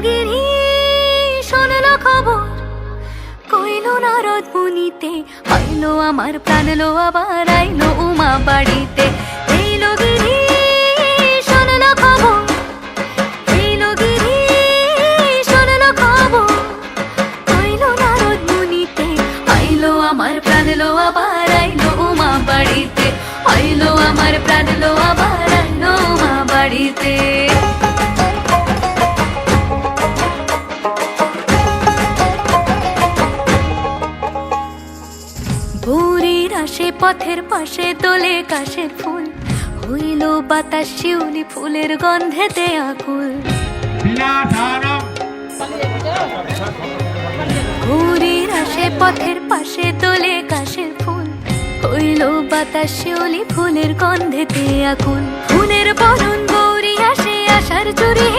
গিরি শোনলো খবর, কইলো নারদ মুনিতে, আইলো আমার প্রাণ লো আবার আইলো উমা বাড়িতে। এইলো গিরি শোনলো খবর, এইলো গিরি শোনলো খবর, কইলো নারদ মুনিতে, আইলো আমার প্রাণ লো আবার আইলো উমা বাড়িতে, আইলো আমার প্রাণ লো আবার আইলো উমা বাড়িতে। ভোরের আসে পথের পাশে দোলে কাশের ফুল, হইল বাতাস শিউলি ফুলের গন্ধেতে আকুল। ভোরের আসে পথের পাশে দোলে কাশের ফুল, হইল বাতাস শিউলি ফুলের গন্ধেতে আকুল। ফুলের বরণ গৌরী আসে আশার জুড়ে